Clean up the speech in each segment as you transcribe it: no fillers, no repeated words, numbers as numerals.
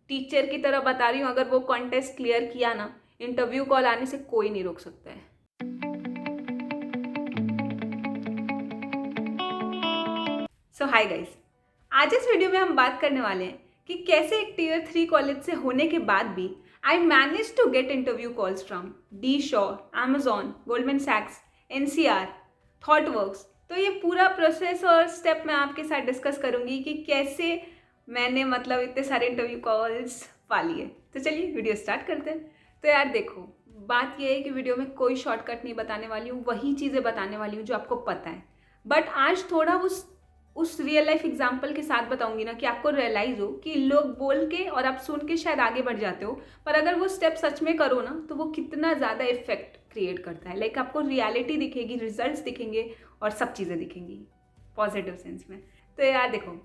Teacher की तरह बता रही हूँ, अगर वो कॉन्टेस्ट क्लियर किया ना, इंटरव्यू कॉल आने से कोई नहीं रोक सकता है। सो हाय गाइस, आज इस वीडियो में हम बात करने वाले हैं कि कैसे एक टियर 3 कॉलेज से होने के बाद भी I manage to get interview calls from D Shaw, Amazon, Goldman सैक्स, एनसीआर, थॉटवर्क्स। तो ये पूरा प्रोसेस और स्टेप मैं आपके साथ डिस्कस करूंगी कि कैसे मैंने मतलब इतने सारे इंटरव्यू कॉल्स पा लिए। तो चलिए वीडियो स्टार्ट करते हैं। तो यार देखो, बात ये है कि वीडियो में कोई शॉर्टकट नहीं बताने वाली हूँ, वही चीज़ें बताने वाली हूँ जो आपको पता है, बट आज थोड़ा उस रियल लाइफ एग्जाम्पल के साथ बताऊंगी ना कि आपको रियलाइज हो कि लोग बोल के और आप सुन के शायद आगे बढ़ जाते हो, पर अगर वो स्टेप सच में करो ना तो वो कितना ज़्यादा इफेक्ट क्रिएट करता है। लाइक आपको रियलिटी दिखेगी, रिजल्ट्स दिखेंगे और सब चीज़ें दिखेंगी पॉजिटिव सेंस में। तो यार देखो,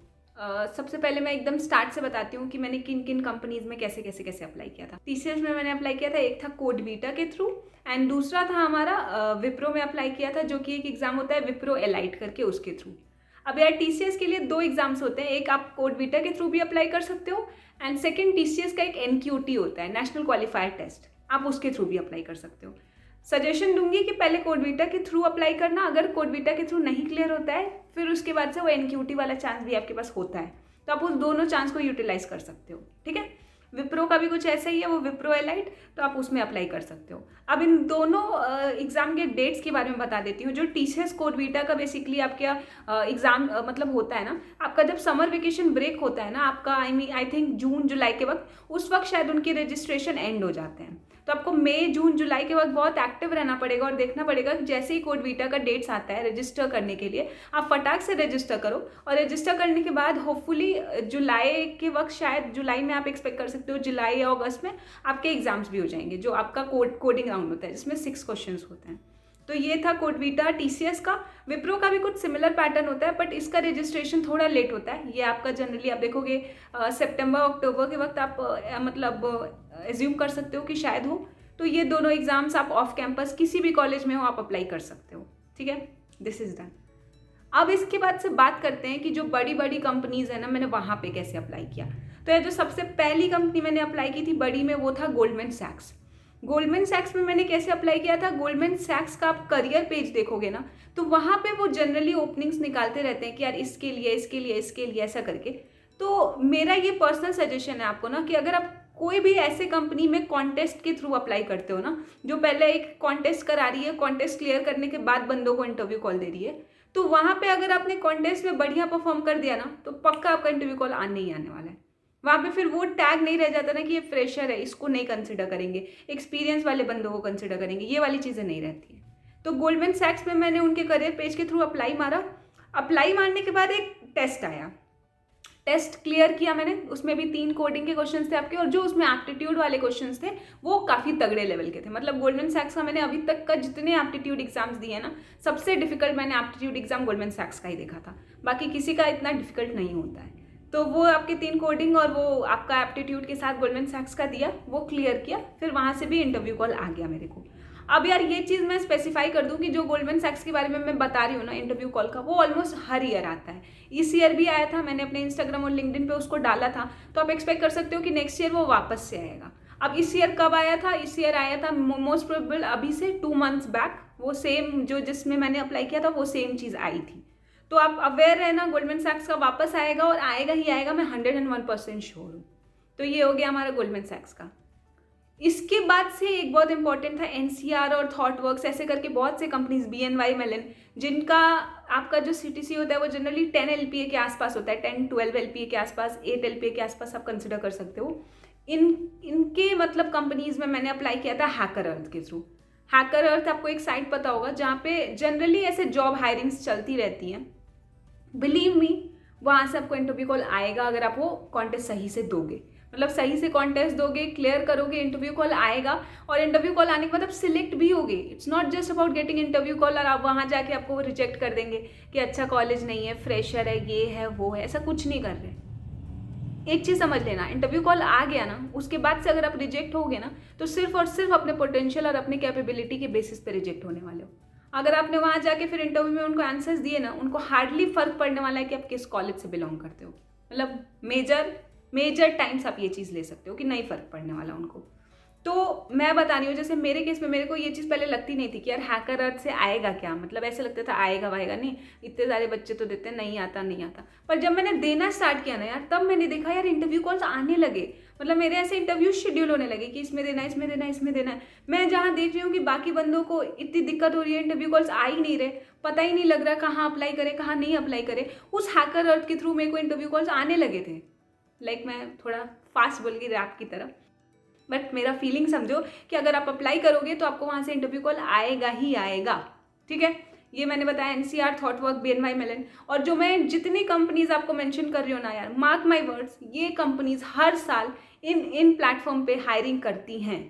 सबसे पहले मैं एकदम स्टार्ट से बताती हूँ कि मैंने किन किन कंपनीज में कैसे कैसे कैसे अप्लाई किया था। टीसीएस में मैंने अप्लाई किया था, एक था कोडवीटा के थ्रू एंड दूसरा था हमारा विप्रो में अप्लाई किया था, जो कि एक एग्जाम होता है विप्रो एलाइट करके, उसके थ्रू। अब यार टीसीएस के लिए 2 एग्जाम्स होते हैं, एक आप कोडवीटा के थ्रू भी अप्लाई कर सकते हो एंड सेकंड टीसीएस का एक एनक्यूटी होता है, नेशनल क्वालिफायर टेस्ट, आप उसके थ्रू भी अप्लाई कर सकते हो। सजेशन दूंगी कि पहले कोडवीटा के थ्रू अप्लाई करना, अगर कोडवीटा के थ्रू नहीं क्लियर होता है फिर उसके बाद से वो एनक्यूटी वाला चांस भी आपके पास होता है, तो आप उस दोनों चांस को यूटिलाइज कर सकते हो। ठीक है, विप्रो का भी कुछ ऐसा ही है, वो विप्रो एलाइट, तो आप उसमें अप्लाई कर सकते हो। अब इन दोनों एग्जाम के डेट्स के बारे में बता देती हूँ। जो टीसीएस कोडवीटा का बेसिकली आपका एग्जाम मतलब होता है ना, आपका जब समर वेकेशन ब्रेक होता है ना आपका, आई थिंक जून जुलाई के वक्त, उस वक्त शायद उनके रजिस्ट्रेशन एंड हो जाते हैं। तो आपको मई जून जुलाई के वक्त बहुत एक्टिव रहना पड़ेगा और देखना पड़ेगा कि जैसे ही कोडवीटा का डेट्स आता है रजिस्टर करने के लिए, आप फटाक से रजिस्टर करो और रजिस्टर करने के बाद होपफुली जुलाई के वक्त, शायद जुलाई में आप एक्सपेक्ट कर सकते हो जुलाई या अगस्त में आपके एग्जाम्स भी हो जाएंगे, जो आपका कोडिंग राउंड होता है जिसमें 6 क्वेश्चन होते हैं। तो ये था कोडवीटा टीसीएस का। विप्रो का भी कुछ सिमिलर पैटर्न होता है, बट इसका रजिस्ट्रेशन थोड़ा लेट होता है। ये आपका जनरली आप देखोगे सितंबर अक्टूबर के वक्त आप मतलब एज्यूम कर सकते हो कि शायद हो। तो ये दोनों एग्जाम्स आप ऑफ कैंपस किसी भी कॉलेज में हो आप अप्लाई कर सकते हो। ठीक है, दिस इज डन। अब इसके बाद से बात करते हैं कि जो बड़ी बड़ी कंपनीज है ना, मैंने वहाँ पे कैसे अप्लाई किया। तो ये जो सबसे पहली कंपनी मैंने अप्लाई की थी बड़ी में, वो था गोल्डमैन सैक्स। गोल्डमैन सैक्स में मैंने कैसे अप्लाई किया था, गोल्डमैन सैक्स का आप करियर पेज देखोगे ना, तो वहाँ पे वो जनरली ओपनिंग्स निकालते रहते हैं कि यार इसके लिए इसके लिए इसके लिए ऐसा करके। तो मेरा ये पर्सनल सजेशन है आपको ना कि अगर आप कोई भी ऐसे कंपनी में कॉन्टेस्ट के थ्रू अप्लाई करते हो ना, जो पहले एक कॉन्टेस्ट करा रही है, कॉन्टेस्ट क्लियर करने के बाद बंदों को इंटरव्यू कॉल दे रही है, तो वहाँ पे अगर आपने कॉन्टेस्ट में बढ़िया परफॉर्म कर दिया ना, तो पक्का आपका इंटरव्यू कॉल आने ही आने वाला है। वहाँ पे फिर वो टैग नहीं रह जाता ना कि ये फ्रेशर है, इसको नहीं कंसिडर करेंगे, एक्सपीरियंस वाले बंदों को कंसिडर करेंगे, ये वाली चीज़ें नहीं रहती है। तो गोल्डमैन सैक्स में मैंने उनके करियर पेज के थ्रू अप्लाई मारा। अप्लाई मारने के बाद एक टेस्ट आया, टेस्ट क्लियर किया मैंने, उसमें भी 3 कोडिंग के क्वेश्चंस थे आपके, और जो उसमें एप्टीट्यूड वाले क्वेश्चंस थे वो काफ़ी तगड़े लेवल के थे। मतलब गोल्डमैन सैक्स का मैंने अभी तक का जितने एप्टीट्यूड एग्जाम्स दिए ना, सबसे डिफिकल्ट मैंने एप्टीट्यूड एग्जाम गोल्डमैन सैक्स का ही देखा था, बाकी किसी का इतना डिफिकल्ट नहीं होता है। तो वो आपके 3 कोडिंग और वो आपका एप्टीट्यूड के साथ गोल्डमैन सैक्स का दिया, वो क्लियर किया, फिर वहाँ से भी इंटरव्यू कॉल आ गया मेरे को। अब यार ये चीज़ मैं स्पेसिफाई कर दूं कि जो गोल्डमैन सैक्स के बारे में मैं बता रही हूँ ना इंटरव्यू कॉल का, वो ऑलमोस्ट हर ईयर आता है। इस ईयर भी आया था, मैंने अपने इंस्टाग्राम और लिंक्डइन पे उसको डाला था, तो आप एक्सपेक्ट कर सकते हो कि नेक्स्ट ईयर वो वापस से आएगा। अब इस ईयर कब आया था, इस ईयर आया था मोस्ट प्रोबेबल अभी से 2 मंथ्स बैक, वो सेम जो जिसमें मैंने अप्लाई किया था वो सेम चीज़ आई थी। तो आप अवेयर रहना, गोल्डमैन सैक्स का वापस आएगा और आएगा ही आएगा, मैं 101% श्योर हूँ। तो ये हो गया हमारा गोल्डमैन सैक्स का। इसके बाद से एक बहुत इंपॉर्टेंट था एनसीआर और थॉटवर्क्स, ऐसे करके बहुत से कंपनीज, बीएनवाई मेलन, जिनका आपका जो सीटीसी होता है वो जनरली 10 एलपीए के आसपास होता है, 10-12 एलपीए के आसपास, 8 एलपीए के आसपास आप कंसिडर कर सकते हो। इनके मतलब कंपनीज में मैंने अप्लाई किया था हैकर अर्थ के थ्रू। हैकर अर्थ आपको एक साइट पता होगा जहाँ पे जनरली ऐसे जॉब हायरिंग्स चलती रहती हैं। बिलीव मी, वहाँ से आपको इंटरव्यू कॉल आएगा अगर आप वो कॉन्टेस्ट सही से दोगे, मतलब सही से कॉन्टेस्ट दोगे, क्लियर करोगे, इंटरव्यू कॉल आएगा। और इंटरव्यू कॉल आने के बाद आप सिलेक्ट भी होगे। It's not just about getting interview call और आप वहाँ जाके आपको रिजेक्ट कर देंगे कि अच्छा कॉलेज नहीं है, फ्रेशर है, ये है वो है, ऐसा कुछ नहीं कर रहे। एक चीज़ समझ लेना, इंटरव्यू कॉल आ गया ना, उसके बाद से अगर आप रिजेक्ट होगे ना, तो सिर्फ और सिर्फ अपने पोटेंशियल और अपनी कैपेबिलिटी के बेसिस पे रिजेक्ट होने वाले हो। अगर आपने वहाँ जाके फिर इंटरव्यू में उनको आंसर्स दिए ना, उनको हार्डली फर्क पड़ने वाला है कि आप किस कॉलेज से बिलोंग करते हो। मतलब मेजर मेजर टाइम्स आप ये चीज़ ले सकते हो कि नहीं फ़र्क पड़ने वाला उनको। तो मैं बता रही हूँ, जैसे मेरे केस में मेरे को ये चीज़ पहले लगती नहीं थी कि यार हैकर अर्थ से आएगा क्या, मतलब ऐसे लगता था आएगा वाएगा नहीं, इतने सारे बच्चे तो देते हैं, नहीं आता नहीं आता। पर जब मैंने देना स्टार्ट किया ना यार, तब मैंने देखा यार इंटरव्यू कॉल्स आने लगे। मतलब मेरे ऐसे इंटरव्यू शेड्यूल होने लगे कि इसमें देना है, इसमें देना है, इसमें देना है। मैं जहाँ देख रही हूँ कि बाकी बंदों को इतनी दिक्कत हो रही है, इंटरव्यू कॉल्स आ ही नहीं रहे, पता ही नहीं लग रहा कहाँ अप्लाई करे कहाँ नहीं अप्लाई करे, उस हैकर अर्थ के थ्रू मेरे को इंटरव्यू कॉल्स आने लगे थे। मैं थोड़ा फास्ट बोल गई रैप की तरह, बट मेरा फीलिंग समझो कि अगर आप अप्लाई करोगे तो आपको वहाँ से इंटरव्यू कॉल आएगा ही आएगा। ठीक है, ये मैंने बताया NCR, थॉटवर्क, BNY मेलन, और जो मैं जितनी कंपनीज आपको मेंशन कर रही हूँ ना यार, मार्क माय वर्ड्स, ये कंपनीज हर साल इन प्लेटफॉर्म पे हायरिंग करती हैं।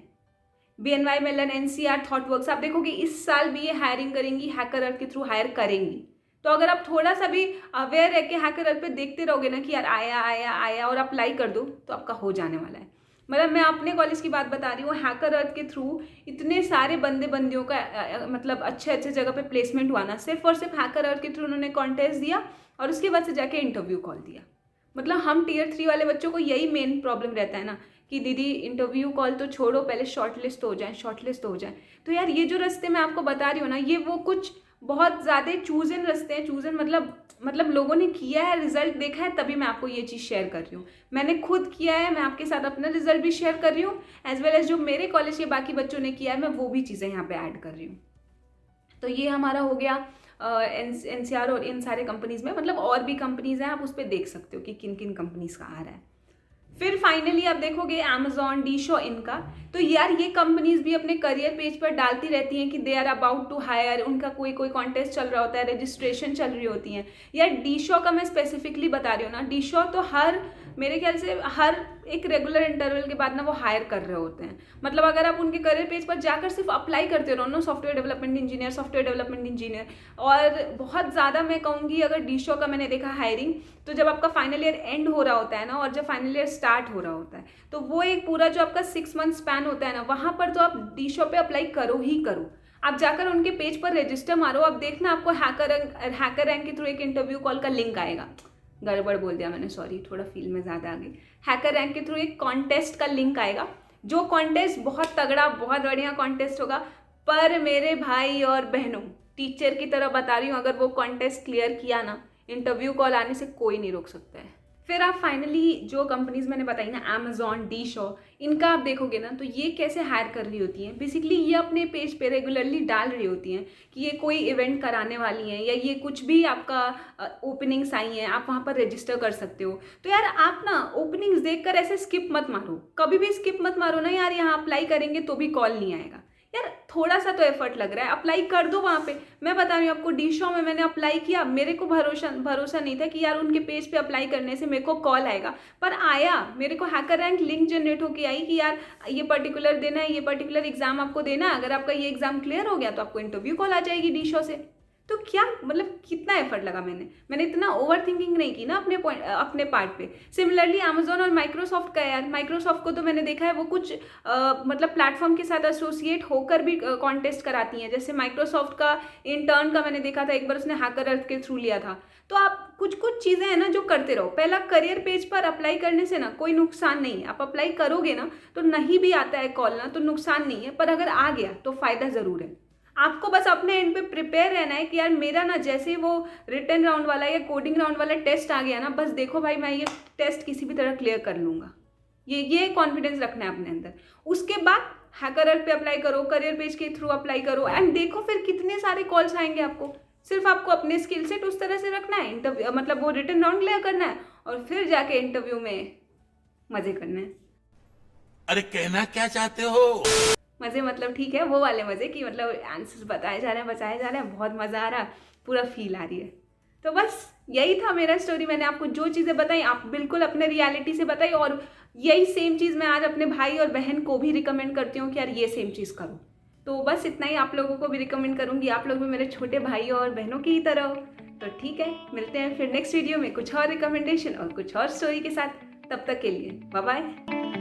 BNY मेलन, NCR, थॉटवर्क्स, आप देखोगे इस साल भी ये हायरिंग करेंगी, हैकर अर्थ के थ्रू हायर करेंगी। तो अगर आप थोड़ा सा भी अवेयर है कि हैकर अर्थ पे देखते रहोगे ना कि यार आया आया आया और अप्लाई कर दो, तो आपका हो जाने वाला है। मतलब मैं अपने कॉलेज की बात बता रही हूँ, हैकर अर्थ के थ्रू इतने सारे बंदियों का मतलब अच्छे जगह पे प्लेसमेंट हुआ ना, सिर्फ और सिर्फ हैकर अर्थ के थ्रू उन्होंने कॉन्टेस्ट दिया और उसके बाद से जाके इंटरव्यू कॉल दिया। मतलब हम Tier 3 वाले बच्चों को यही मेन प्रॉब्लम रहता है ना कि दीदी इंटरव्यू कॉल तो छोड़ो, पहले शॉर्टलिस्ट हो जाए। तो यार ये जो रास्ते मैं आपको बता रही हूँ ना, ये वो कुछ बहुत ज़्यादा चूजन रास्ते हैं। चूजन मतलब लोगों ने किया है, रिजल्ट देखा है, तभी मैं आपको ये चीज़ शेयर कर रही हूँ। मैंने खुद किया है, मैं आपके साथ अपना रिजल्ट भी शेयर कर रही हूँ, एज वेल एज जो मेरे कॉलेज के बाकी बच्चों ने किया है, मैं वो भी चीज़ें यहाँ पे ऐड कर रही हूँ। तो ये हमारा हो गया NCR और इन सारे कंपनीज़ में, मतलब और भी कंपनीज़ हैं, आप उस पर देख सकते हो कि किन किन कंपनीज़ का आ रहा है। फिर फाइनली आप देखोगे Amazon, डीशो, इनका। तो यार ये कंपनीज भी अपने करियर पेज पर डालती रहती हैं कि they are about to hire, उनका कोई कॉन्टेस्ट चल रहा होता है, रजिस्ट्रेशन चल रही होती हैं। यार डीशो का मैं स्पेसिफिकली बता रही हूँ ना, डीशो तो मेरे ख्याल से हर एक रेगुलर इंटरवल के बाद ना वो हायर कर रहे होते हैं। मतलब अगर आप उनके करियर पेज पर जाकर सिर्फ अप्लाई करते रहो ना, सॉफ्टवेयर डेवलपमेंट इंजीनियर, और बहुत ज़्यादा मैं कहूँगी अगर डीशो का मैंने देखा हायरिंग, तो जब आपका फाइनल ईयर एंड हो रहा होता है ना और जब फाइनल ईयर स्टार्ट हो रहा होता है, तो वो एक पूरा जो आपका 6 मंथ स्पैन होता है ना, वहाँ पर तो आप डीशो पे अप्लाई करो ही करो। आप जाकर उनके पेज पर रजिस्टर मारो, अब देखना आपको हैकर रैंक के थ्रू एक इंटरव्यू कॉल का लिंक आएगा। गड़बड़ बोल दिया मैंने, सॉरी, थोड़ा फील में ज़्यादा आ गई। हैकर रैंक के थ्रू एक कॉन्टेस्ट का लिंक आएगा, जो कॉन्टेस्ट बहुत तगड़ा, बहुत बढ़िया कॉन्टेस्ट होगा। पर मेरे भाई और बहनों, टीचर की तरह बता रही हूँ, अगर वो कॉन्टेस्ट क्लियर किया ना, इंटरव्यू कॉल आने से कोई नहीं रोक सकता है। फिर आप फाइनली जो कंपनीज मैंने बताई ना, Amazon, डीशो, इनका आप देखोगे ना, तो ये कैसे हायर कर रही होती हैं। बेसिकली ये अपने पेज पे रेगुलरली डाल रही होती हैं कि ये कोई इवेंट कराने वाली हैं या ये कुछ भी आपका ओपनिंग्स आई हैं, आप वहाँ पर रजिस्टर कर सकते हो। तो यार आप ना ओपनिंग्स देखकर ऐसे स्किप मत मारो, कभी भी स्किप मत मारो ना यार, यहाँ अप्लाई करेंगे तो भी कॉल नहीं आएगा। यार थोड़ा सा तो एफर्ट लग रहा है, अप्लाई कर दो वहाँ पे। मैं बता रही हूँ आपको, डीशो में मैंने अप्लाई किया, मेरे को भरोसा नहीं था कि यार उनके पेज पे अप्लाई करने से मेरे को कॉल आएगा, पर आया। मेरे को हैकर रैंक लिंक जनरेट होके आई कि यार ये पर्टिकुलर देना है, ये पर्टिकुलर एग्जाम आपको देना है, अगर आपका ये एग्जाम क्लियर हो गया तो आपको इंटरव्यू कॉल आ जाएगी डीशो से। तो क्या मतलब कितना एफर्ट लगा, मैंने इतना ओवर थिंकिंग नहीं की ना अपने पार्ट पे। सिमिलरली Amazon और माइक्रोसॉफ्ट का, यार माइक्रोसॉफ्ट को तो मैंने देखा है वो कुछ मतलब प्लेटफॉर्म के साथ एसोसिएट होकर भी कॉन्टेस्ट कराती हैं। जैसे माइक्रोसॉफ्ट का इंटर्न का मैंने देखा था, एक बार उसने हैकर अर्थ के थ्रू लिया था। तो आप कुछ चीज़ें हैं ना जो करते रहो। पहला, करियर पेज पर अप्लाई करने से ना कोई नुकसान नहीं है, आप अप्लाई करोगे ना तो नहीं भी आता है कॉल ना तो नुकसान नहीं है, पर अगर आ गया तो फ़ायदा ज़रूर है। आपको बस अपने एंड पे प्रिपेयर रहना है कि यार मेरा ना जैसे ही वो रिटन राउंड वाला या कोडिंग राउंड वाला टेस्ट आ गया ना, बस देखो भाई मैं ये टेस्ट किसी भी तरह क्लियर कर लूँगा, ये कॉन्फिडेंस रखना है अपने अंदर। उसके बाद हैकर अर्थ पे अप्लाई करो, करियर पेज के थ्रू अप्लाई करो, एंड देखो फिर कितने सारे कॉल्स आएंगे आपको। सिर्फ आपको अपने स्किल सेट उस तरह से रखना है, इंटरव्यू मतलब वो रिटन राउंड क्लियर करना है और फिर जाके इंटरव्यू में मजे करने हैं। अरे कहना क्या चाहते हो? मज़े मतलब ठीक है, वो वाले मज़े कि मतलब आंसर्स बताए जा रहे हैं, बहुत मज़ा आ रहा है, पूरा फील आ रही है। तो बस यही था मेरा स्टोरी। मैंने आपको जो चीज़ें बताई आप बिल्कुल अपने रियलिटी से बताई, और यही सेम चीज़ मैं आज अपने भाई और बहन को भी रिकमेंड करती हूँ कि यार ये सेम चीज़ करो। तो बस इतना ही आप लोगों को भी रिकमेंड करूँगी, आप लोग भी मेरे छोटे भाई और बहनों की ही तरह हो। तो ठीक है, मिलते हैं फिर नेक्स्ट वीडियो में कुछ और रिकमेंडेशन और कुछ और स्टोरी के साथ। तब तक के लिए बाय बाय।